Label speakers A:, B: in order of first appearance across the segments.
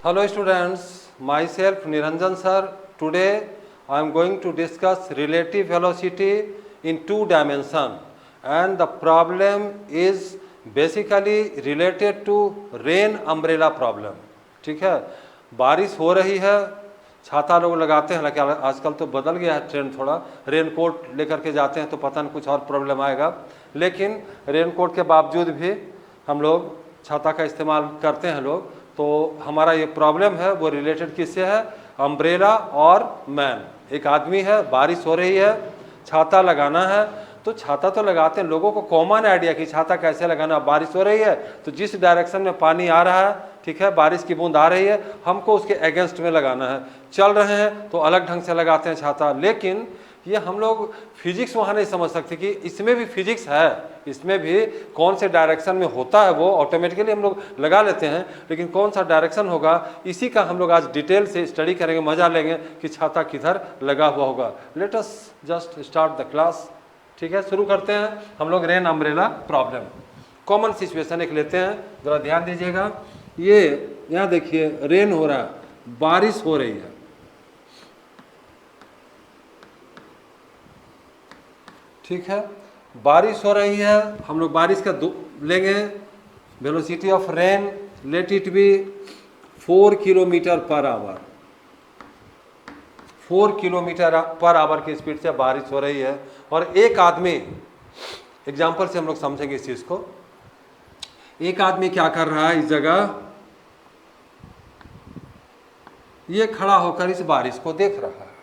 A: Hello students, myself Niranjan sir. Today I am going to discuss relative velocity in two dimension, and the problem is basically related to rain umbrella problem. ठीक है, बारिश हो रही है, छाता लोग लगाते हैं, हालांकि आजकल तो बदल गया है ट्रेंड थोड़ा, रेन कोट लेकर के जाते हैं तो पता नहीं कुछ और प्रॉब्लम आएगा, लेकिन रेन कोट के बावजूद भी हम लोग छाता का इस्तेमाल करते हैं लोग। तो हमारा ये प्रॉब्लम है वो रिलेटेड किससे है? अम्ब्रेला और मैन। एक आदमी है, बारिश हो रही है, छाता लगाना है, तो छाता तो लगाते हैं, लोगों को कॉमन आइडिया कि छाता कैसे लगाना। बारिश हो रही है तो जिस डायरेक्शन में पानी आ रहा है, ठीक है, बारिश की बूंद आ रही है, हमको उसके अगेंस्ट में लगाना है। चल रहे हैं तो अलग ढंग से लगाते हैं छाता, लेकिन ये हम लोग फिजिक्स वहाँ नहीं समझ सकते कि इसमें भी फिजिक्स है, इसमें भी कौन से डायरेक्शन में होता है वो ऑटोमेटिकली हम लोग लगा लेते हैं, लेकिन कौन सा डायरेक्शन होगा इसी का हम लोग आज डिटेल से स्टडी करेंगे, मजा लेंगे कि छाता किधर लगा हुआ होगा। Let us just start the class. ठीक है, शुरू करते हैं हम लोग rain umbrella problem. Common situation एक लेते हैं, जरा ध्यान दीजिएगा। ये यहाँ देखिए रेन हो रहा है, बारिश हो रही है, ठीक है, बारिश हो रही है। हम लोग बारिश का लेंगे velocity of rain, late it B 4 kilometre per our. 4 kilometre per our की स्पीड से बारिश हो रही है, और एक आदमी, एग्जाम्पल से हम लोग समझेंगे इस चीज को। एक आदमी क्या कर रहा है इस जगह, ये खड़ा होकर इस बारिश को देख रहा है।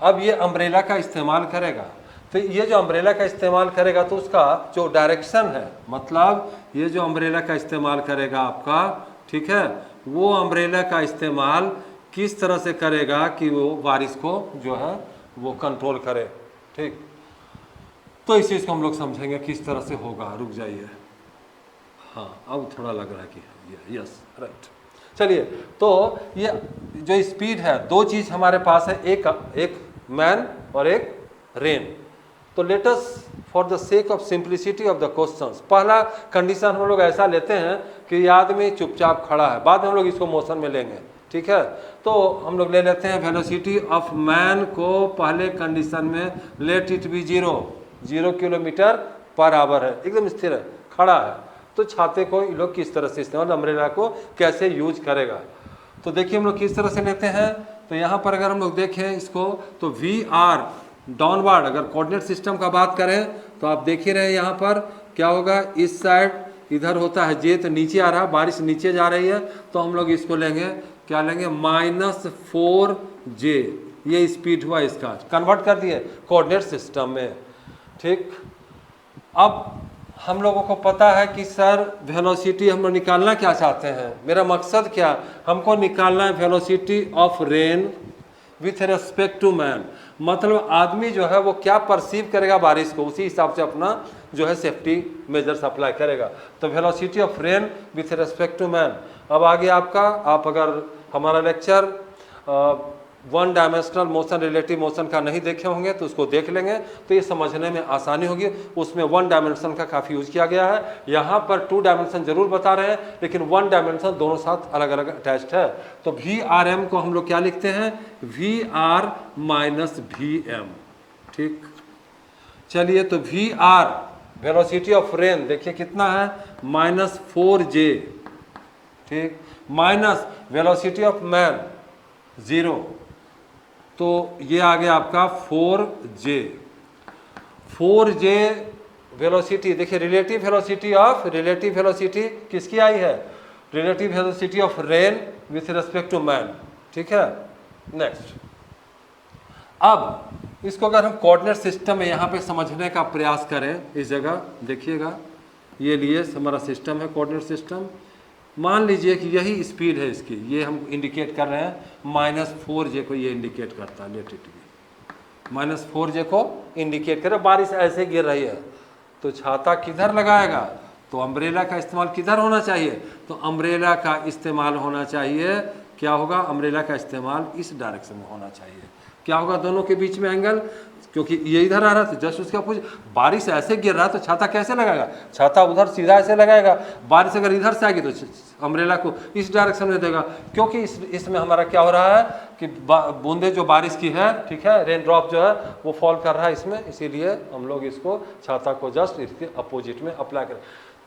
A: अब ये अम्ब्रेला का इस्तेमाल करेगा, तो ये जो अम्ब्रेला का इस्तेमाल करेगा तो उसका जो डायरेक्शन है, मतलब ये जो अम्ब्रेला का इस्तेमाल करेगा आपका, ठीक है, वो अम्ब्रेला का इस्तेमाल किस तरह से करेगा कि वो बारिश को जो है वो कंट्रोल करे। ठीक, तो इस चीज़ को हम लोग समझेंगे किस तरह से होगा। रुक जाइए, हाँ अब थोड़ा लग रहा है कि यस राइट। चलिए, तो ये जो स्पीड है, दो चीज़ हमारे पास है, एक मैन और एक रेन। तो let us for the sake of simplicity of the questions, पहला कंडीशन हम लोग ऐसा लेते हैं कि ये आदमी चुपचाप खड़ा है, बाद में हम लोग इसको मोशन में लेंगे। ठीक है, तो हम लोग ले लेते हैं वेलोसिटी ऑफ मैन को पहले कंडीशन में, late it B 0 kilometre per our है, एकदम स्थिर है, खड़ा है। तो छाते को ये लोग किस तरह से इस्तेमाल, अम्ब्रेला को कैसे यूज करेगा, तो देखिए हम लोग किस तरह से लेते हैं। तो यहाँ पर अगर हम लोग देखें इसको, तो वी आर डाउनवर्ड, अगर कोऑर्डिनेट सिस्टम का बात करें तो आप देख ही रहे हैं यहाँ पर क्या होगा, इस साइड इधर होता है जे, तो नीचे आ रहा है, बारिश नीचे जा रही है, तो हम लोग इसको लेंगे, क्या लेंगे, -4j। ये स्पीड हुआ इसका, कन्वर्ट कर दिए कोऑर्डिनेट सिस्टम में। ठीक, अब हम लोगों को पता है कि सर वेलोसिटी हम लोग निकालना क्या चाहते हैं, मेरा मकसद क्या, हमको निकालना है velocity of rain with respect to man. मतलब आदमी जो है वो क्या परसीव करेगा बारिश को, उसी हिसाब से अपना जो है सेफ्टी मेजर्स अप्लाई करेगा। तो velocity of rain with respect to man. अब आगे आपका, आप अगर हमारा lecture 1 dimensional motion, relative motion का नहीं देखे होंगे तो उसको देख लेंगे, तो ये समझने में आसानी होगी। उसमें 1 डायमेंशन का काफ़ी यूज किया गया है, यहाँ पर 2 डायमेंशन जरूर बता रहे हैं, लेकिन 1 डायमेंशन दोनों साथ अलग अलग अटैच्ड है। तो VRM को हम लोग क्या लिखते हैं, VR माइनस VM। ठीक, चलिए, तो VR वेलोसिटी ऑफ रेन देखिए कितना है, -4j। ठीक, माइनस वेलोसिटी ऑफ मैन 0, तो ये आ गया आपका 4j। 4j वेलोसिटी देखिए, रिलेटिव वेलोसिटी किसकी आई है, relative velocity of rain with respect to man. ठीक है, नेक्स्ट। अब इसको अगर हम कोऑर्डिनेट सिस्टम में यहाँ पे समझने का प्रयास करें, इस जगह देखिएगा, ये लिए हमारा सिस्टम है कोऑर्डिनेट सिस्टम। मान लीजिए कि यही स्पीड है इसकी, ये हम इंडिकेट कर रहे हैं, -4j को ये इंडिकेट करता है, लेट इट बी -4j को इंडिकेट करे। बारिश ऐसे गिर रही है तो छाता किधर लगाएगा, तो अम्ब्रेला का इस्तेमाल किधर होना चाहिए, तो अम्ब्रेला का इस्तेमाल होना चाहिए, क्या होगा, अम्ब्रेला का इस्तेमाल इस डायरेक्शन में होना चाहिए। क्या होगा दोनों के बीच में एंगल, क्योंकि ये इधर आ रहा था जस्ट उसके अपोजिट। बारिश ऐसे गिर रहा है तो छाता कैसे लगाएगा, छाता उधर सीधा ऐसे लगाएगा। बारिश अगर इधर से आएगी तो अम्ब्रेला को इस डायरेक्शन में देगा, क्योंकि इसमें हमारा क्या हो रहा है कि बूंदे जो बारिश की है, ठीक है, रेन ड्रॉप जो है वो फॉल कर रहा है इसमें, इसीलिए हम लोग इसको छाता को जस्ट इसके अपोजिट में अप्लाई करें।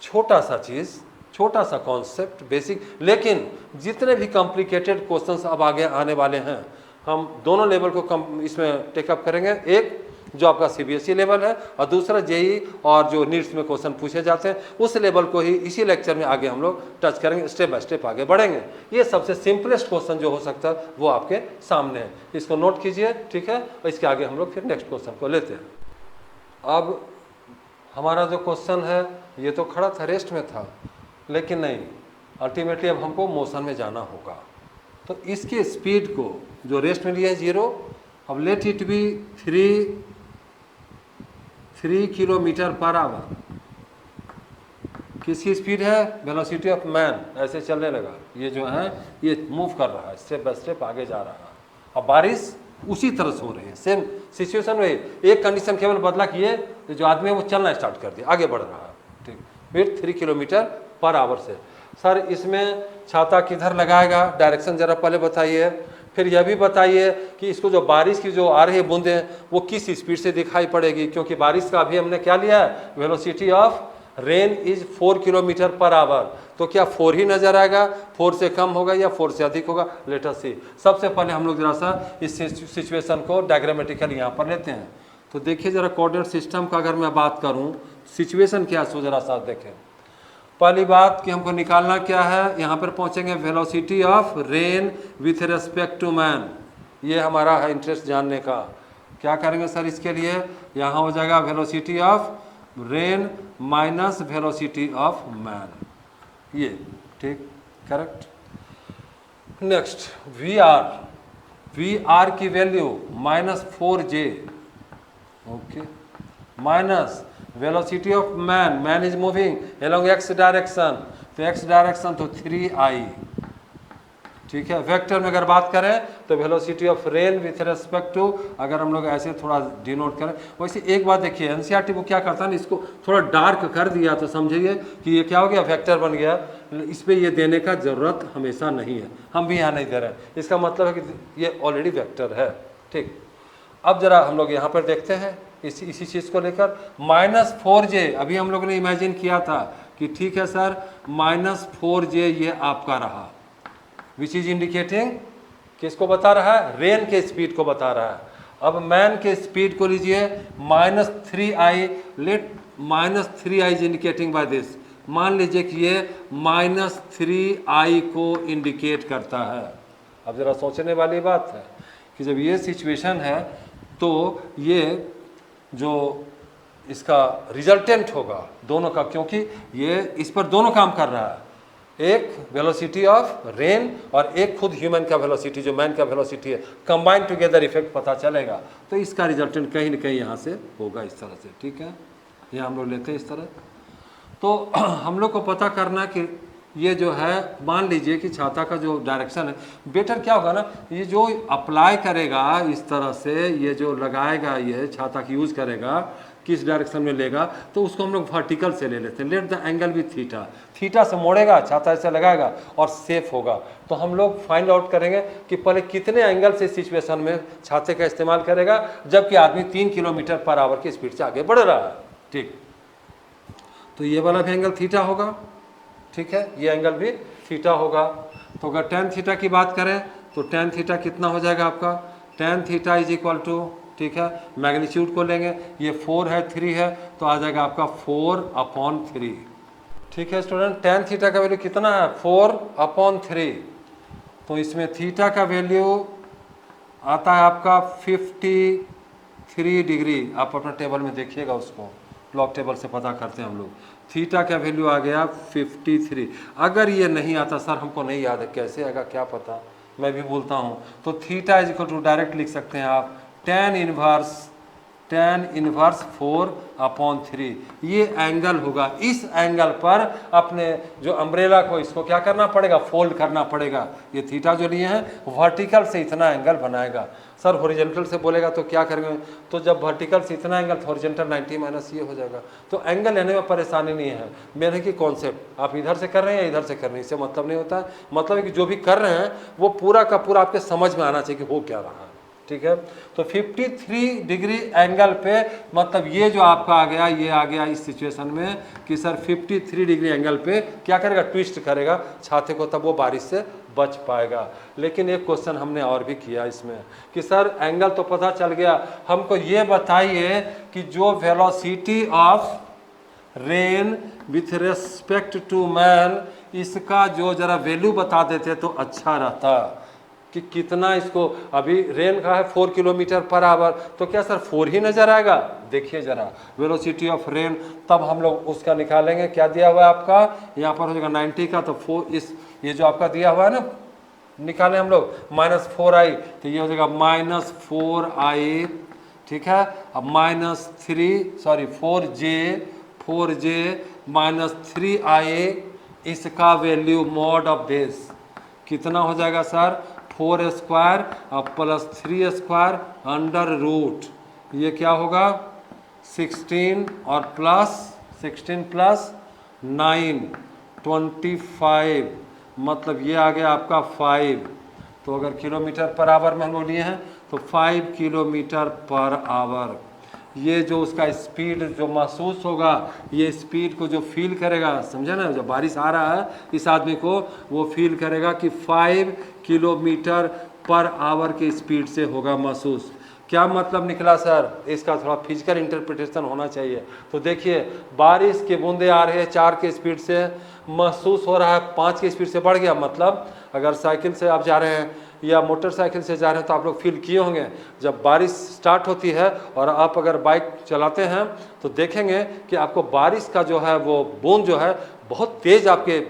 A: छोटा सा चीज़, छोटा सा कॉन्सेप्ट बेसिक, लेकिन जितने भी कॉम्प्लिकेटेड क्वेश्चंस अब आगे आने वाले हैं हम दोनों लेवल को इसमें टेकअप करेंगे। एक जो आपका सीबीएसई लेवल है और दूसरा जेई और जो नीट्स में क्वेश्चन पूछे जाते हैं उस लेवल को ही इसी लेक्चर में आगे हम लोग टच करेंगे, स्टेप बाय स्टेप आगे बढ़ेंगे। ये सबसे सिंपलेस्ट क्वेश्चन जो हो सकता है वो आपके सामने है, इसको नोट कीजिए, ठीक है। और इसके आगे हम लोग फिर नेक्स्ट क्वेश्चन को लेते हैं। अब हमारा जो क्वेश्चन है ये तो खड़ा था, रेस्ट में था, लेकिन नहीं, अल्टीमेटली अब हमको मोशन में जाना होगा। तो इसके स्पीड को जो रेस्ट में लिया है 0, अब late it B 3 kilometre per our. किसकी स्पीड है, वेलोसिटी ऑफ मैन, ऐसे चलने लगा, ये जो है ये मूव कर रहा है, स्टेप बाय स्टेप आगे जा रहा है। अब बारिश उसी तरह से हो रही है, सेम सिचुएशन में, एक कंडीशन केवल बदला कि ये जो आदमी है वो चलना स्टार्ट कर दिया, आगे बढ़ रहा है, ठीक, फिर 3 किलोमीटर पर आवर से। सर इसमें छाता किधर लगाएगा, डायरेक्शन जरा पहले बताइए, फिर यह भी बताइए कि इसको जो बारिश की जो आ रही है बूंदें वो किस स्पीड से दिखाई पड़ेगी, क्योंकि बारिश का अभी हमने क्या लिया है, velocity of rain is 4 kilometre per our, तो क्या 4 ही नजर आएगा, 4 से कम होगा या 4 से अधिक होगा, लेट अस सी। सबसे पहले हम लोग जरा सा इस सिचुएशन को डायग्रामेटिकली यहाँ पर लेते हैं। तो देखिए जरा कोऑर्डिनेट सिस्टम का अगर मैं बात करूँ, सिचुएशन क्या है, सो जरा सा देखें। पहली बात कि हमको निकालना क्या है, यहाँ पर पहुँचेंगे velocity of rain with respect to man, ये हमारा है इंटरेस्ट जानने का। क्या करेंगे सर इसके लिए, यहाँ हो जाएगा velocity of rain minus velocity of man, ये ठीक, करेक्ट। नेक्स्ट वी आर की value -4j, okay, minus velocity of man is moving along x direction, तो x डायरेक्शन तो 3i, ठीक है। वेक्टर में अगर बात करें तो velocity of rain with respect to, अगर हम लोग ऐसे थोड़ा डिनोट करें, वैसे एक बात देखिए एनसीईआरटी वो क्या करता है ना, इसको थोड़ा डार्क कर दिया तो समझिए कि ये क्या हो गया, वेक्टर बन गया। इस पर ये देने का ज़रूरत हमेशा नहीं है, हम भी यहाँ नहीं दे रहे हैं, इसका मतलब है कि ये ऑलरेडी वेक्टर है, ठीक। अब जरा हम लोग यहाँ पर देखते हैं इसी चीज़ को लेकर, -4j अभी हम लोग ने इमेजिन किया था कि ठीक है सर -4j ये आपका रहा, विच इज इंडिकेटिंग किसको बता रहा है, रेन के स्पीड को बता रहा है। अब मैन के स्पीड को लीजिए -3i, let -3i is indicating by this, मान लीजिए कि ये -3i को इंडिकेट करता है। अब जरा सोचने वाली बात है कि जब ये सिचुएशन है तो ये जो इसका रिजल्टेंट होगा दोनों का, क्योंकि ये इस पर दोनों काम कर रहा है, एक वेलोसिटी ऑफ रेन और एक खुद ह्यूमन का वेलोसिटी जो मैन का वेलोसिटी है, कंबाइन टुगेदर इफेक्ट पता चलेगा, तो इसका रिजल्टेंट कहीं ना कहीं यहाँ से होगा, इस तरह से, ठीक है। ये हम लोग लेते हैं इस तरह। तो हम लोग को पता करना कि ये जो है, मान लीजिए कि छाता का जो डायरेक्शन है, बेटर क्या होगा ना, ये जो अप्लाई करेगा इस तरह से, ये जो लगाएगा, ये छाता की यूज़ करेगा, किस डायरेक्शन में लेगा, तो उसको हम लोग वर्टिकल से ले लेते हैं, let the angle with theta से मोड़ेगा, छाता ऐसे लगाएगा और सेफ होगा। तो हम लोग फाइंड आउट करेंगे कि पहले कितने एंगल से सिचुएशन में छाते का इस्तेमाल करेगा, जबकि आदमी 3 किलोमीटर पर आवर की स्पीड से आगे बढ़ रहा है, ठीक। तो ये वाला भी एंगल थीटा होगा, ठीक है, ये एंगल भी थीटा होगा। तो अगर tan थीटा की बात करें तो tan थीटा कितना हो जाएगा आपका, tan theta is equal to, ठीक है, मैग्नीट्यूड को लेंगे, ये 4 है 3 है, तो आ जाएगा आपका 4/3, ठीक है स्टूडेंट। tan थीटा का वैल्यू कितना है, 4/3, तो इसमें थीटा का वैल्यू आता है आपका 53 डिग्री। आप अपना टेबल में देखिएगा, उसको लॉग टेबल से पता करते हैं हम लोग, थीटा का वैल्यू आ गया 53। अगर ये नहीं आता सर हमको नहीं याद है, कैसे आएगा क्या पता, मैं भी भूलता हूँ, तो theta is equal to direct लिख सकते हैं आप tan इनवर्स tan इनवर्स 4/3 ये एंगल होगा। इस एंगल पर अपने जो अम्ब्रेला को इसको क्या करना पड़ेगा, फोल्ड करना पड़ेगा। ये थीटा जो लिए हैं वर्टिकल से इतना एंगल बनाएगा। सर हॉरिजॉन्टल से बोलेगा तो क्या करेंगे, तो जब वर्टिकल से इतना एंगल तो हॉरिजॉन्टल 90 माइनस ये हो जाएगा। तो एंगल लेने में परेशानी नहीं है। मेरे की कॉन्सेप्ट आप इधर से कर रहे हैं या इधर से कर रहे हैं इससे मतलब नहीं होता है। मतलब है कि जो भी कर रहे हैं वो पूरा का पूरा आपके समझ में आना चाहिए कि हो क्या रहा है। ठीक है, तो 53 डिग्री एंगल पे मतलब ये जो आपका आ गया, ये आ गया इस सिचुएशन में कि सर 53 डिग्री एंगल पे क्या करेगा, ट्विस्ट करेगा छाते को, तब वो बारिश से बच पाएगा। लेकिन एक क्वेश्चन हमने और भी किया इसमें कि सर एंगल तो पता चल गया, हमको ये बताइए कि जो velocity of rain with respect to man, इसका जो जरा वैल्यू बता देते तो अच्छा रहता कि कितना इसको, अभी रेन का है 4 किलोमीटर पर आवर, तो क्या सर 4 ही नजर आएगा। देखिए जरा वेलोसिटी ऑफ रेन, तब हम लोग उसका निकालेंगे। क्या दिया हुआ है आपका, यहाँ पर हो जाएगा 90 का, तो 4 इस ये जो आपका दिया हुआ है ना, निकालें हम लोग -4i, तो ये हो जाएगा -4i। ठीक है, अब -4j -3i, इसका वैल्यू मॉड ऑफ बेस कितना हो जाएगा सर, 4 स्क्वायर और +3 स्क्वायर अंडर रूट, ये क्या होगा 16 और +16 + 9 25, मतलब ये आ गया आपका 5। तो अगर किलोमीटर पर आवर में हम लोग लिए हैं तो 5 किलोमीटर पर आवर। ये जो उसका स्पीड जो महसूस होगा, ये स्पीड को जो फील करेगा, समझे ना, जब बारिश आ रहा है इस आदमी को वो फील करेगा कि 5 किलोमीटर पर आवर की स्पीड से होगा महसूस। क्या मतलब निकला सर, इसका थोड़ा फिजिकल इंटरप्रिटेशन होना चाहिए। तो देखिए बारिश की बूंदें आ रही है 4 के स्पीड से, महसूस हो रहा है 5 की स्पीड से बढ़ गया। मतलब अगर साइकिल से आप जा रहे हैं या मोटरसाइकिल से जा रहे हैं तो आप लोग फील किए होंगे, जब बारिश स्टार्ट होती है और आप अगर बाइक चलाते हैं तो देखेंगे कि आपको बारिश का जो है वो बूंद जो है बहुत तेज़ आपके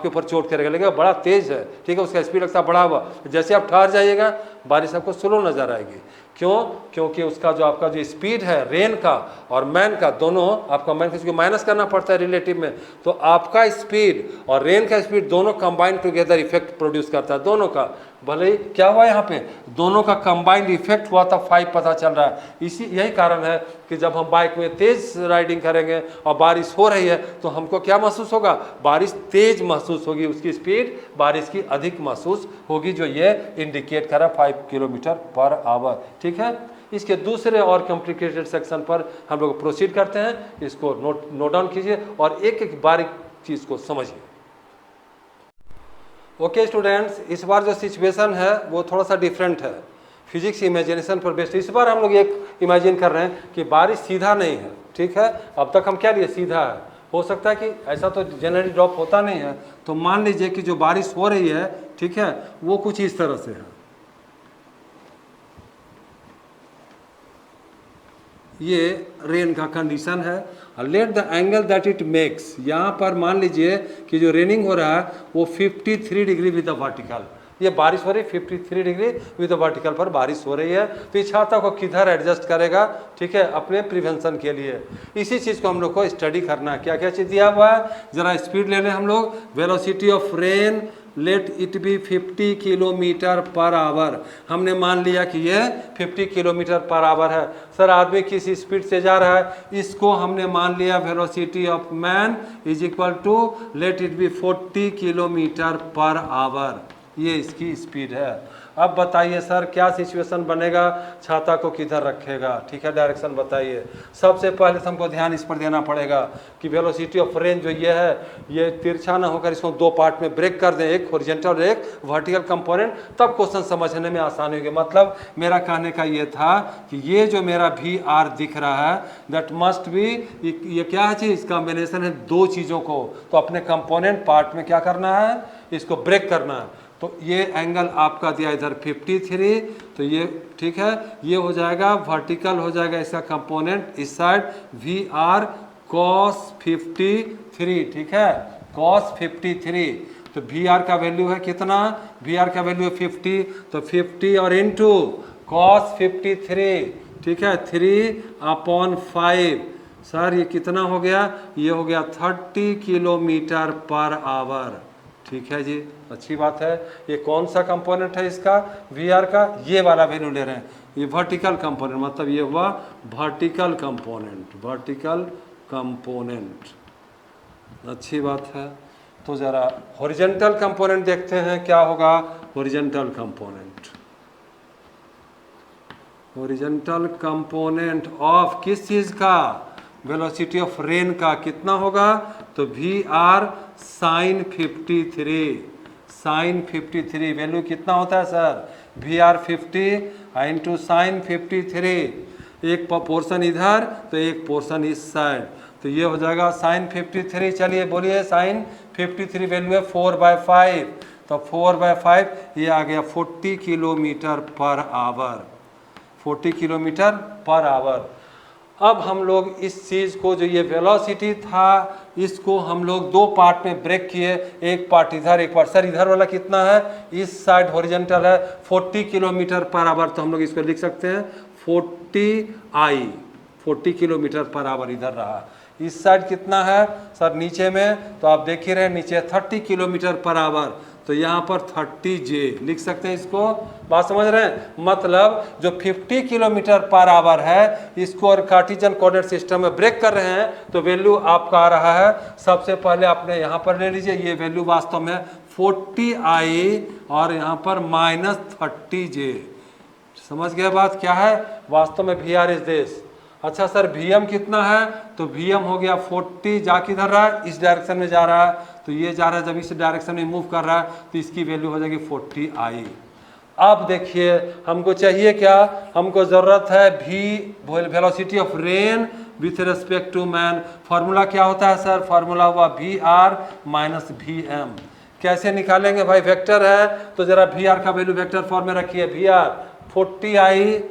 A: ऊपर चोट करेगा, लेकिन बड़ा तेज़ है। ठीक है, उसका स्पीड लगता है बढ़ा हुआ, जैसे आप ठहर जाइएगा बारिश आपको स्लो नज़र आएगी। क्यों, क्योंकि उसका जो आपका जो स्पीड है रेन का और मैन का, दोनों आपका मैन किसी को माइनस करना पड़ता है रिलेटिव में, तो आपका स्पीड और रेन का स्पीड दोनों कंबाइंड टुगेदर इफेक्ट प्रोड्यूस करता है। दोनों का भले ही क्या हुआ यहाँ पे, दोनों का कंबाइंड इफेक्ट हुआ था 5 पता चल रहा है। यही कारण है कि जब हम बाइक में तेज राइडिंग करेंगे और बारिश हो रही है तो हमको क्या महसूस होगा, बारिश तेज महसूस होगी, उसकी स्पीड बारिश की अधिक महसूस होगी, जो ये इंडिकेट कर रहा है 5 किलोमीटर पर आवर। ठीक है, इसके दूसरे और कॉम्प्लिकेटेड सेक्शन पर हम लोग प्रोसीड करते हैं। इसको नोट डाउन कीजिए और एक एक बारीक चीज़ को समझिए। ओके स्टूडेंट्स, इस बार जो सिचुएशन है वो थोड़ा सा डिफरेंट है, फिजिक्स इमेजिनेशन पर बेस्ड। इस बार हम लोग एक इमेजिन कर रहे हैं कि बारिश सीधा नहीं है। ठीक है, अब तक हम क्या लिए, सीधा है। हो सकता है कि ऐसा तो जनरली ड्रॉप होता नहीं है, तो मान लीजिए कि जो बारिश हो रही है, ठीक है, वो कुछ इस तरह से है। ये रेन का कंडीशन है। Let the angle that it makes, यहाँ पर मान लीजिए कि जो रेनिंग हो रहा है वो 53 डिग्री विद द वर्टिकल, ये बारिश हो रही है 53 डिग्री विद द वर्टिकल पर बारिश हो रही है। तो इस छाता को किधर एडजस्ट करेगा, ठीक है, अपने प्रिवेंशन के लिए। इसी चीज़ को हम लोग को स्टडी करना है। क्या क्या चीज़ दिया हुआ है, जरा स्पीड ले लें हम लोग। Velocity of rain late it B 50 kilometre per our. हमने मान लिया कि ये 50 किलोमीटर पर आवर है। सर आदमी किस स्पीड से जा रहा है, इसको हमने मान लिया velocity of man is equal to let it be 40 kilometre per hour, ये इसकी स्पीड है। अब बताइए सर क्या सिचुएशन बनेगा, छाता को किधर रखेगा, ठीक है, डायरेक्शन बताइए। सबसे पहले तो हमको ध्यान इस पर देना पड़ेगा कि वेलोसिटी ऑफ रेन जो ये है, ये तिरछा ना होकर इसको 2 पार्ट में ब्रेक कर दें, एक हॉरिजॉन्टल और एक वर्टिकल कंपोनेंट, तब क्वेश्चन समझने में आसानी होगी। मतलब मेरा कहने का ये था कि ये जो मेरा VR दिख रहा है दैट मस्ट बी, ये क्या है चीज़, कॉम्बिनेशन है 2 चीज़ों को, तो अपने कंपोनेंट पार्ट में क्या करना है, इसको ब्रेक करना है। तो ये एंगल आपका दिया इधर 53, तो ये ठीक है, ये हो जाएगा वर्टिकल हो जाएगा इसका कंपोनेंट इस साइड VR cos 53, ठीक है, cos 53। तो VR का वैल्यू है कितना, VR का वैल्यू है 50, तो 50 और इंटू cos 53, ठीक है, 3/5। सर ये कितना हो गया? ये हो गया 30 किलोमीटर पर आवर। ठीक है जी, अच्छी बात है। ये कौन सा कंपोनेंट है इसका, VR का? ये वाला वैल्यू ले रहे हैं, ये वर्टिकल कंपोनेंट, मतलब ये हुआ वर्टिकल कंपोनेंट, वर्टिकल कंपोनेंट। अच्छी बात है। तो ज़रा हॉरिजॉन्टल कंपोनेंट देखते हैं क्या होगा। Horizontal component, horizontal component of किस चीज़ का? वेलोसिटी ऑफ रेन का कितना होगा? तो VR sin 53, sin 53 वैल्यू कितना होता है सर? VR 50 इंटू साइन 53, एक पोर्शन इधर तो एक पोर्शन इस साइड, तो ये हो जाएगा साइन 53। चलिए बोलिए, साइन 53 वैल्यू है 4/5, तो 4/5 ये आ गया 40 kilometre per our, 40 kilometre per our. अब हम लोग इस चीज़ को, जो ये वेलोसिटी था, इसको हम लोग दो पार्ट में ब्रेक किए, एक पार्ट इधर, एक पार्ट। सर इधर वाला कितना है? इस साइड हॉरिजॉन्टल है 40 किलोमीटर पर आवर, तो हम लोग इसको लिख सकते हैं 40I, 40 किलोमीटर पर आवर इधर रहा। इस साइड कितना है सर नीचे में? तो आप देख ही रहे हैं नीचे 30 किलोमीटर पर आवर, तो यहाँ पर 30J लिख सकते हैं इसको। बात समझ रहे हैं? मतलब जो 50 किलोमीटर पर आवर है, इसको और कार्टेशियन कोऑर्डिनेट सिस्टम में ब्रेक कर रहे हैं, तो वैल्यू आपका आ रहा है, सबसे पहले आपने यहाँ पर ले लीजिए, ये वैल्यू वास्तव में 40I और यहाँ पर -30J। समझ गए बात क्या है? वास्तव में VR इज दिस। अच्छा सर VM कितना है? तो VM हो गया 40, जा किधर रहा है? इस डायरेक्शन में जा रहा है, तो ये जा रहा है, जब इस डायरेक्शन में मूव कर रहा है तो इसकी वैल्यू हो जाएगी 40I। अब देखिए हमको चाहिए क्या? हमको ज़रूरत है V velocity of rain with respect to man. Formula क्या होता है सर? फार्मूला हुआ VR माइनस VM। कैसे निकालेंगे भाई? वेक्टर है तो ज़रा VR का वैल्यू वेक्टर फॉर्म में रखिए। VR 40I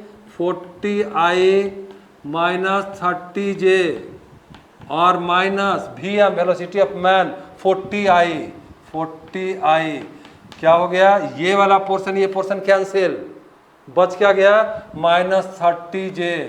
A: -30J और minus VM velocity of man 40I। क्या हो गया? ये वाला पोर्शन, ये पोर्शन कैंसिल, बच क्या गया? -30J।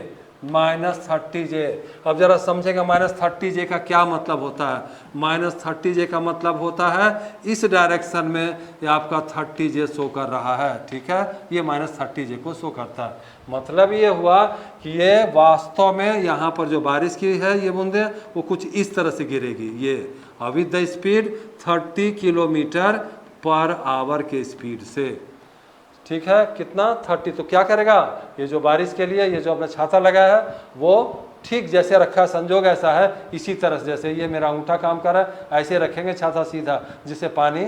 A: अब जरा समझेगा -30J का क्या मतलब होता है। -30J का मतलब होता है इस डायरेक्शन में ये आपका 30J शो कर रहा है, ठीक है, ये -30J को शो करता है। मतलब ये हुआ कि ये वास्तव में यहाँ पर जो बारिश की है ये बूंदे, वो कुछ इस तरह से गिरेगी, ये with the speed 30 kilometre per our के स्पीड से। ठीक है, कितना? 30। तो क्या करेगा? ये जो बारिश के लिए ये जो अपना छाता लगाया है, वो ठीक जैसे रखा है, संजोग ऐसा है इसी तरह से, जैसे ये मेरा अंगूठा काम कर रहा है, ऐसे रखेंगे छाता सीधा, जिससे पानी,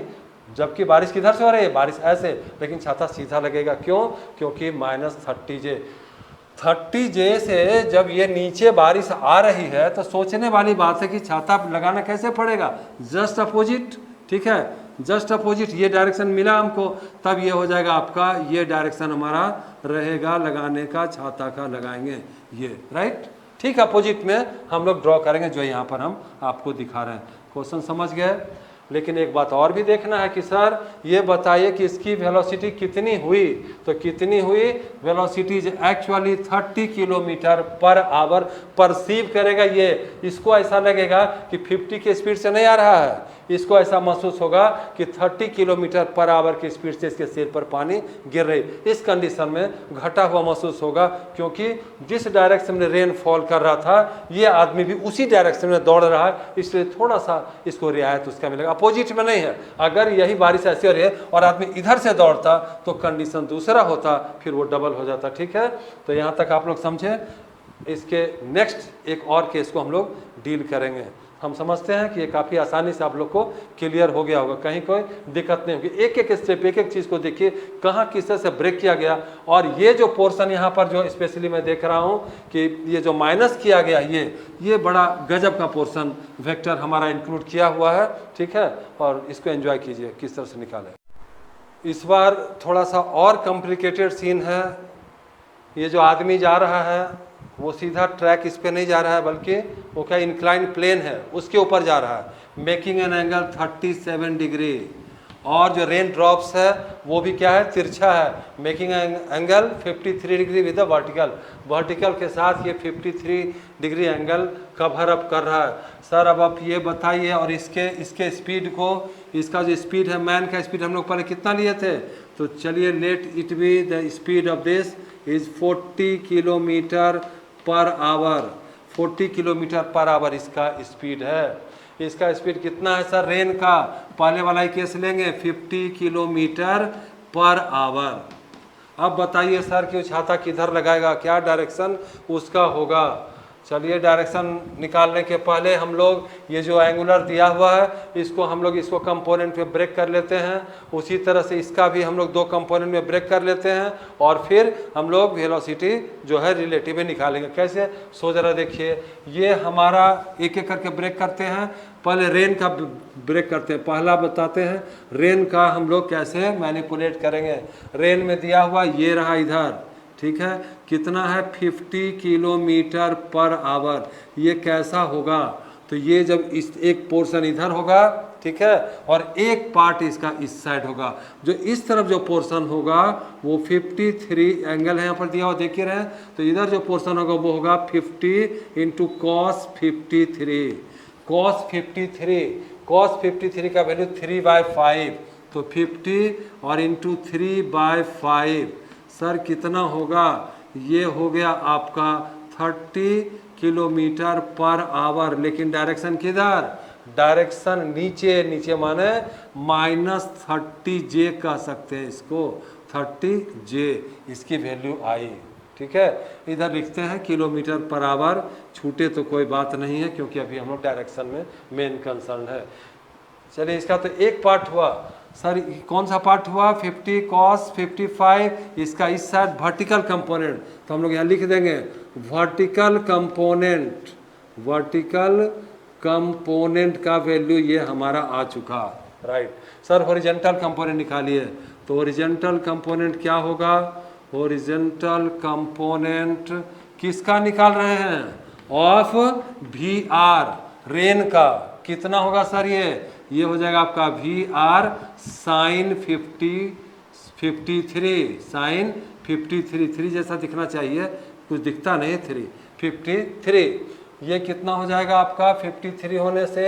A: जबकि बारिश किधर से हो रही है? बारिश ऐसे, लेकिन छाता सीधा लगेगा। क्यों? क्योंकि -30J से जब ये नीचे बारिश आ रही है तो सोचने वाली बात है कि छाता लगाना कैसे पड़ेगा? जस्ट अपोजिट, ठीक है, जस्ट अपोजिट ये डायरेक्शन मिला हमको, तब ये हो जाएगा आपका, ये डायरेक्शन हमारा रहेगा लगाने का, छाता का लगाएंगे ये, राइट। ठीक अपोजिट में हम लोग ड्रॉ करेंगे, जो यहाँ पर हम आपको दिखा रहे हैं। क्वेश्चन समझ गए? लेकिन एक बात और भी देखना है कि सर ये बताइए कि इसकी वेलोसिटी कितनी हुई। तो कितनी हुई? Velocity actually 30 kilometre per our perceive करेगा ये। इसको ऐसा लगेगा कि 50 के स्पीड से नहीं आ रहा है, इसको ऐसा महसूस होगा कि 30 किलोमीटर पर आवर की स्पीड से इसके सिर पर पानी गिर रही। इस कंडीशन में घटा हुआ महसूस होगा, क्योंकि जिस डायरेक्शन में रेन फॉल कर रहा था ये आदमी भी उसी डायरेक्शन में दौड़ रहा है, इसलिए थोड़ा सा इसको रियायत उसका मिलेगा, अपोजिट में नहीं है। अगर यही बारिश ऐसी हो रही है और आदमी इधर से दौड़ता तो कंडीशन दूसरा होता, फिर वो डबल हो जाता। ठीक है, तो यहाँ तक आप लोग समझे। इसके नेक्स्ट एक और केस को हम लोग डील करेंगे। हम समझते हैं कि ये काफ़ी आसानी से आप लोग को क्लियर हो गया होगा, कहीं कोई दिक्कत नहीं होगी। एक एक स्टेप, एक एक चीज़ को देखिए कहाँ किस तरह से ब्रेक किया गया। और ये जो पोर्शन यहाँ पर जो स्पेशली मैं देख रहा हूँ कि ये जो माइनस किया गया, ये बड़ा गजब का पोर्शन वेक्टर हमारा इंक्लूड किया हुआ है। ठीक है, और इसको एंजॉय कीजिए किस तरह से निकालें। इस बार थोड़ा सा और कॉम्प्लिकेटेड सीन है। ये जो आदमी जा रहा है वो सीधा ट्रैक इस पे नहीं जा रहा है, बल्कि वो क्या इंक्लाइन प्लेन है उसके ऊपर जा रहा है, मेकिंग एन एंगल 37 डिग्री। और जो रेन ड्रॉप्स है वो भी क्या है, तिरछा है, making angle 53 degree with the vertical, vertical के साथ ये 53 डिग्री एंगल कवर अप कर रहा है। सर अब आप ये बताइए, और इसके स्पीड को, इसका जो स्पीड है, मैन का स्पीड हम लोग पहले कितना लिए थे, तो चलिए late it be the speed of this is 40 kilometre per our, 40 kilometre per our इसका स्पीड है। इसका स्पीड कितना है सर रेन का, पहले वाला ही केस लेंगे 50 किलोमीटर पर आवर। अब बताइए सर कि वो छाता किधर लगाएगा, क्या डायरेक्शन उसका होगा। चलिए डायरेक्शन निकालने के पहले हम लोग ये जो एंगुलर दिया हुआ है इसको हम लोग इसको कंपोनेंट में ब्रेक कर लेते हैं, उसी तरह से इसका भी हम लोग दो कंपोनेंट में ब्रेक कर लेते हैं और फिर हम लोग वेलोसिटी जो है रिलेटिव में निकालेंगे। कैसे, सो जरा देखिए, ये हमारा एक एक करके ब्रेक करते हैं। पहले रेन का ब्रेक करते हैं, पहला बताते हैं रेन का हम लोग कैसे मैनिपुलेट करेंगे। रेन में दिया हुआ ये रहा इधर, ठीक है, कितना है 50 किलोमीटर पर आवर। ये कैसा होगा, तो ये जब इस एक पोर्शन इधर होगा, ठीक है, और एक पार्ट इसका इस साइड होगा, जो इस तरफ जो पोर्शन होगा वो 53 एंगल है यहाँ पर दिया हुआ देख रहे हैं, तो इधर जो पोर्शन होगा वो होगा 50 इंटू cos 53, cos 53 का वैल्यू 3/5, तो 50 और इंटू 3/5 सर कितना होगा, ये हो गया आपका 30 किलोमीटर पर आवर। लेकिन डायरेक्शन किधर, डायरेक्शन नीचे, नीचे माने -30 J कह सकते हैं इसको, 30 J इसकी वैल्यू आई। ठीक है, इधर लिखते हैं किलोमीटर पर आवर, छूटे तो कोई बात नहीं है क्योंकि अभी हम लोग डायरेक्शन में मेन कंसर्न है। चलिए इसका तो एक पार्ट हुआ सर, कौन सा पार्ट हुआ 50 cos 55, इसका इस साइड वर्टिकल कंपोनेंट, तो हम लोग यहाँ लिख देंगे वर्टिकल कंपोनेंट, वर्टिकल कंपोनेंट का वैल्यू ये हमारा आ चुका, राइट। सर हॉरिजॉन्टल कंपोनेंट निकालिए, तो हॉरिजॉन्टल कंपोनेंट क्या होगा, हॉरिजॉन्टल कंपोनेंट किसका निकाल रहे हैं, ऑफ VR, रेन का कितना होगा सर, ये हो जाएगा आपका VR साइन 53, साइन 53 जैसा दिखना चाहिए, कुछ दिखता नहीं, 53, ये कितना हो जाएगा आपका 53 होने से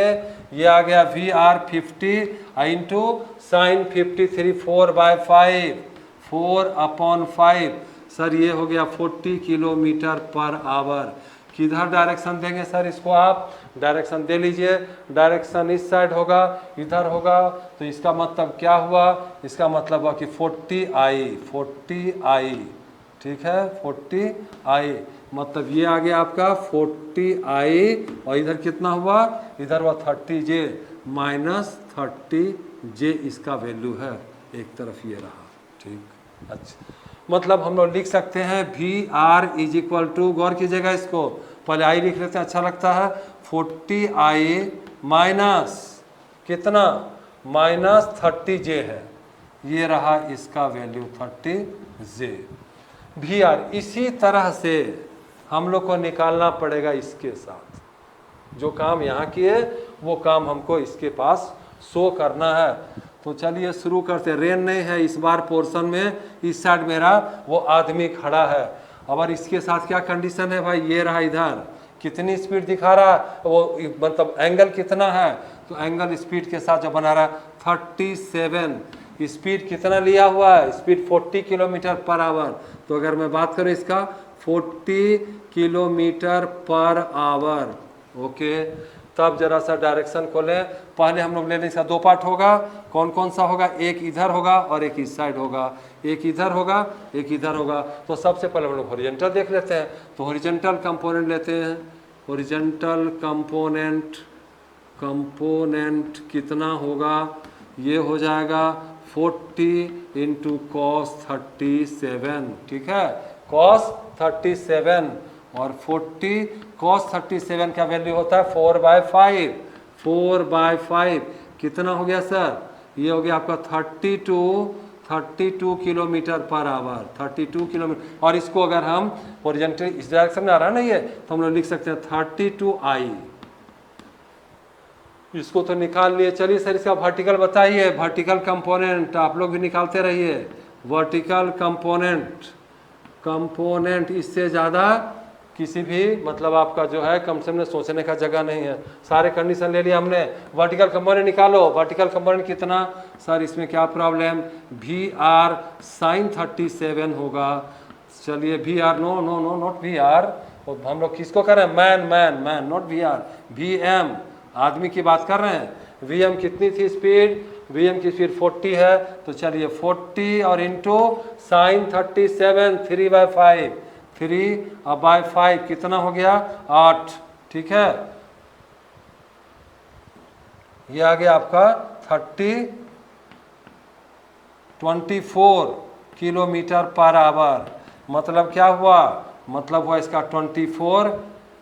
A: ये आ गया VR 50 इंटू साइन 53 4/5, 4/5 सर ये हो गया 40 किलोमीटर पर आवर। किधर डायरेक्शन देंगे सर इसको, आप डायरेक्शन दे लीजिए, डायरेक्शन इस साइड होगा, इधर होगा, तो इसका मतलब क्या हुआ, इसका मतलब हुआ कि 40I, ठीक है, 40I मतलब ये आ गया आपका 40I, और इधर कितना हुआ, इधर हुआ 30J -30J इसका वैल्यू है, एक तरफ ये रहा, ठीक। अच्छा, मतलब हम लोग लिख सकते हैं VR इज इक्वल टू, गौर कीजिएगा इसको, पहले I लिख लेते हैं, अच्छा लगता है, 40I माइनस कितना, -30J है, ये रहा इसका वैल्यू 30J VR। इसी तरह से हम लोग को निकालना पड़ेगा इसके साथ, जो काम यहाँ किए वो काम हमको इसके पास शो करना है। तो चलिए शुरू करते हैं। रेन नहीं है इस बार पोर्शन में, इस साइड मेरा वो आदमी खड़ा है, और इसके साथ क्या कंडीशन है भाई, ये रहा इधर कितनी स्पीड दिखा रहा है, वो मतलब एंगल कितना है, तो एंगल स्पीड के साथ जो बना रहा है 37, स्पीड कितना लिया हुआ है, स्पीड 40 किलोमीटर पर आवर। तो अगर मैं बात करूँ इसका 40 किलोमीटर पर आवर, ओके, तब जरा सा डायरेक्शन को लें, पहले हम लोग ले लें, इसका दो पार्ट होगा, कौन कौन सा होगा, एक इधर होगा और एक इस साइड होगा, एक इधर होगा एक इधर होगा। तो सबसे पहले हम लोग हॉरिजॉन्टल देख लेते हैं, तो हॉरिजॉन्टल कंपोनेंट लेते हैं, हॉरिजॉन्टल कंपोनेंट कितना होगा, ये हो जाएगा 40 इंटू cos 37, ठीक है, cos 37, और 40 cos 37 का वैल्यू होता है 4/5, कितना हो गया सर, ये हो गया आपका 32 किलोमीटर पर आवर, 32 किलोमीटर। और इसको अगर हम हॉरिजॉन्टल इस डायरेक्शन में आ रहा है ना ये, तो हम लोग लिख सकते हैं 32I, इसको तो निकाल लिए। चलिए सर इसका वर्टिकल बताइए, वर्टिकल कंपोनेंट आप लोग भी निकालते रहिए। वर्टिकल कंपोनेंट इससे ज़्यादा किसी भी मतलब आपका जो है कम से कम सोचने का जगह नहीं है। सारे कंडीशन ले लिया हमने। वर्टिकल कंपोनेंट निकालो। वर्टिकल कंपोनेंट कितना सर, इसमें क्या प्रॉब्लम, वी आर साइन 37 होगा। चलिए V R, no no no not V R, हम लोग किसको कर रहे हैं, man not V R, V M आदमी की बात कर रहे हैं। वी एम कितनी थी स्पीड, वी एम की स्पीड 40 है। तो चलिए 40 और इंटू साइन 37, 3/5, 3/5 कितना हो गया, 8। ठीक है, ये आ गया आपका 24 किलोमीटर पर आवर। मतलब क्या हुआ, मतलब हुआ इसका 24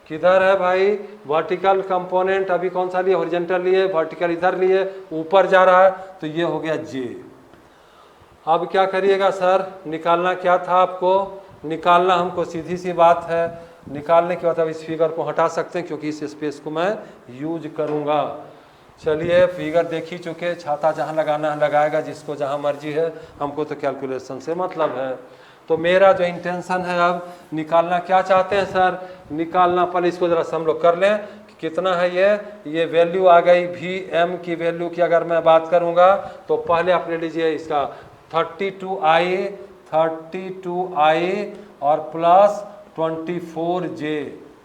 A: किधर है भाई, वर्टिकल कंपोनेंट अभी कौन सा लिए, हॉरिजॉन्टल लिए, वर्टिकल इधर लिए, ऊपर जा रहा है, तो ये हो गया जे। अब क्या करिएगा सर, निकालना क्या था आपको, निकालना हमको सीधी सी बात है, निकालने के बाद अब इस फिगर को हटा सकते हैं क्योंकि इस स्पेस को मैं यूज करूँगा। चलिए फिगर देख ही चुके, छाता जहाँ लगाना है लगाएगा, जिसको जहाँ मर्जी है, हमको तो कैलकुलेशन से मतलब है। तो मेरा जो इंटेंशन है अब निकालना क्या चाहते हैं सर, निकालना पहले इसको ज़रा हम लोग कर लें कि कितना है ये वैल्यू आ गई वी एम की वैल्यू की अगर मैं बात करूँगा तो पहले आप ले लीजिए इसका 32i और प्लस 24j,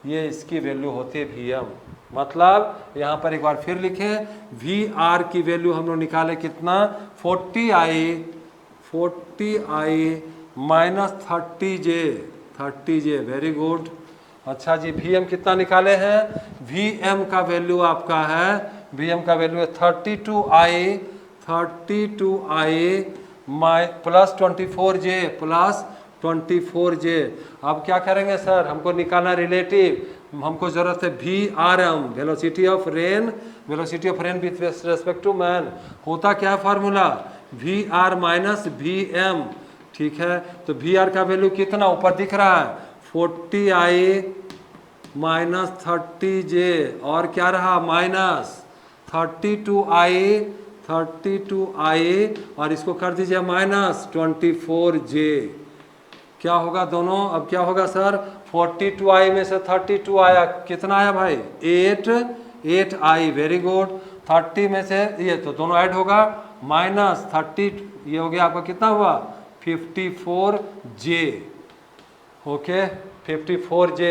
A: ये इसकी वैल्यू होती है वी एम। मतलब यहाँ पर एक बार फिर लिखें, वी आर की वैल्यू हम लोग निकाले कितना, 40i minus 30j, very good. अच्छा जी, वी एम कितना निकाले हैं, वी एम का वैल्यू आपका है, वी एम का वैल्यू है 32i प्लस 24j। अब क्या करेंगे सर, हमको निकालना रिलेटिव, हमको जरूरत है V R M, velocity of rain with respect to man. होता क्या है formula, V R minus V M. ठीक है, तो वी आर का वैल्यू कितना ऊपर दिख रहा है, 40i माइनस 30j, और क्या रहा माइनस 32i और इसको कर दीजिए माइनस 24j। क्या होगा दोनों, अब क्या होगा सर, 42i में से 32 आया, कितना आया भाई, 8i, वेरी गुड। 30 में से ये तो दोनों ऐड होगा, माइनस 30, ये हो गया आपका कितना हुआ, 54j। ओके, 54j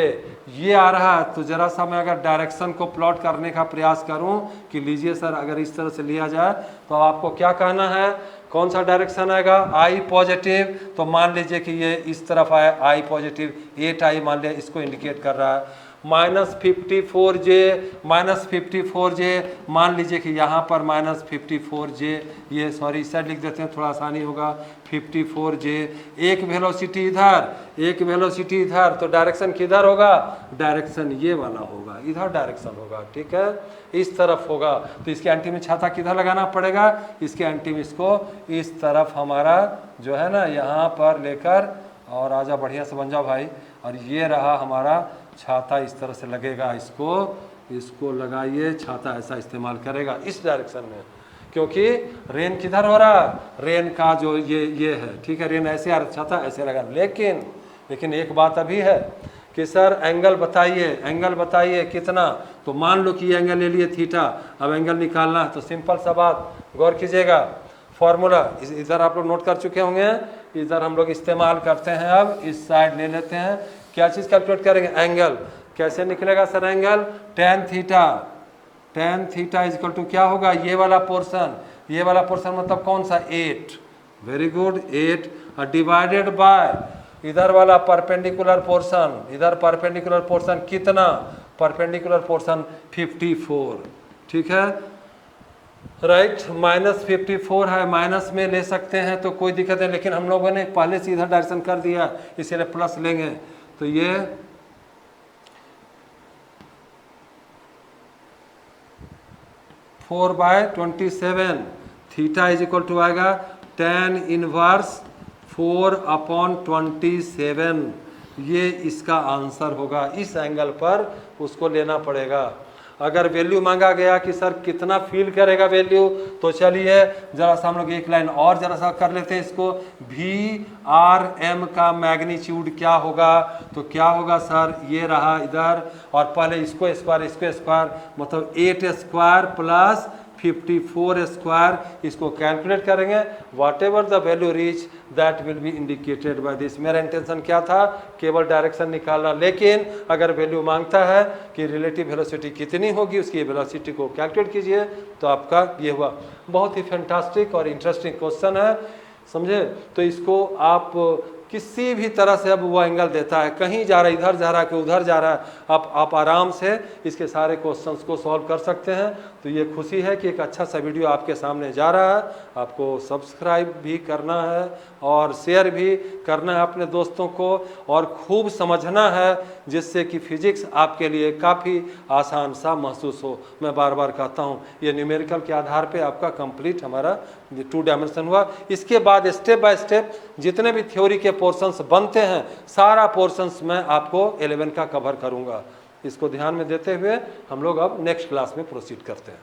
A: ये आ रहा है। तो जरा सा मैं अगर डायरेक्शन को प्लॉट करने का प्रयास करूं कि लीजिए सर, अगर इस तरह से लिया जाए तो आपको क्या कहना है, कौन सा डायरेक्शन आएगा, आई पॉजिटिव, तो मान लीजिए कि ये इस तरफ आया आई पॉजिटिव, 8i मान लिया, इसको इंडिकेट कर रहा है। माइनस 54j मान लीजिए कि यहाँ पर माइनस 54j, ये सॉरी इस साइड लिख देते हैं थोड़ा आसानी होगा, 54j। एक वेलोसिटी इधर, एक वेलोसिटी इधर, तो डायरेक्शन किधर होगा, डायरेक्शन ये वाला होगा, इधर डायरेक्शन होगा। ठीक है, इस तरफ होगा, तो इसके एंटी में छाता किधर लगाना पड़ेगा, इसके एंटी में इसको इस तरफ हमारा जो है ना यहाँ पर लेकर, और आजा बढ़िया से बन जाओ भाई, और ये रहा हमारा छाता, इस तरह से लगेगा, इसको लगाइए, छाता ऐसा इस्तेमाल करेगा इस डायरेक्शन में, क्योंकि रेन किधर हो रहा है, रेन का जो ये है, ठीक है, रेन ऐसे आ रहा, छाता ऐसे लगा। लेकिन एक बात अभी है कि सर एंगल बताइए कितना, तो मान लो कि ये एंगल ले लिए थीटा, अब एंगल निकालना है, तो सिंपल सा बात, गौर कीजिएगा, फॉर्मूला इधर आप लोग नोट कर चुके होंगे, इधर हम लोग इस्तेमाल करते हैं। अब इस साइड ले लेते हैं, क्या चीज़ कैलकुलेट करेंगे, एंगल। कैसे निकलेगा sir angle, tan theta is equal to क्या होगा, ये वाला पोर्शन मतलब कौन सा, 8, वेरी गुड, 8 और डिवाइडेड बाय इधर वाला परपेंडिकुलर पोर्शन, इधर परपेंडिकुलर पोर्शन कितना, परपेंडिकुलर पोर्शन 54। ठीक है, राइट, माइनस 54 है, माइनस में ले सकते हैं तो कोई दिक्कत नहीं, लेकिन हम लोगों ने पहले से इधर डायरेक्शन कर दिया, इसलिए प्लस लेंगे, तो ये 4/27, थीटा इज इक्वल टू आएगा tan इनवर्स 4/27, ये इसका आंसर होगा। इस एंगल पर उसको लेना पड़ेगा। अगर वैल्यू मांगा गया कि सर कितना फील करेगा वैल्यू, तो चलिए जरा सा हम लोग एक लाइन और जरा सा कर लेते हैं इसको। वी आर एम का मैग्नीट्यूड क्या होगा, तो क्या होगा सर, ये रहा इधर, और पहले इसको स्क्वायर मतलब 8 स्क्वायर प्लस 54 स्क्वायर, इसको कैलकुलेट करेंगे। Whatever the value reach that will be indicated by this. मेरा इंटेंशन क्या था, केवल डायरेक्शन निकालना, लेकिन अगर वैल्यू मांगता है कि रिलेटिव वेलोसिटी कितनी होगी, उसकी वेलोसिटी को कैलकुलेट कीजिए, तो आपका ये हुआ। बहुत ही फैंटास्टिक और इंटरेस्टिंग क्वेश्चन है, समझे। तो इसको आप किसी भी तरह से, अब वो एंगल देता है, कहीं जा रहा है, इधर जा रहा है कि उधर जा रहा है, आप आराम से इसके सारे क्वेश्चंस को सॉल्व कर सकते हैं। तो ये खुशी है कि एक अच्छा सा वीडियो आपके सामने जा रहा है। आपको सब्सक्राइब भी करना है और शेयर भी करना है अपने दोस्तों को, और खूब समझना है, जिससे कि फिजिक्स आपके लिए काफ़ी आसान सा महसूस हो। मैं बार बार कहता हूँ, ये न्यूमेरिकल के आधार पे आपका कंप्लीट हमारा 2 डायमेंशन हुआ। इसके बाद स्टेप बाय स्टेप जितने भी थ्योरी के पोर्शंस बनते हैं, सारा पोर्शंस मैं आपको 11 का कवर करूँगा। इसको ध्यान में देते हुए हम लोग अब नेक्स्ट क्लास में प्रोसीड करते हैं।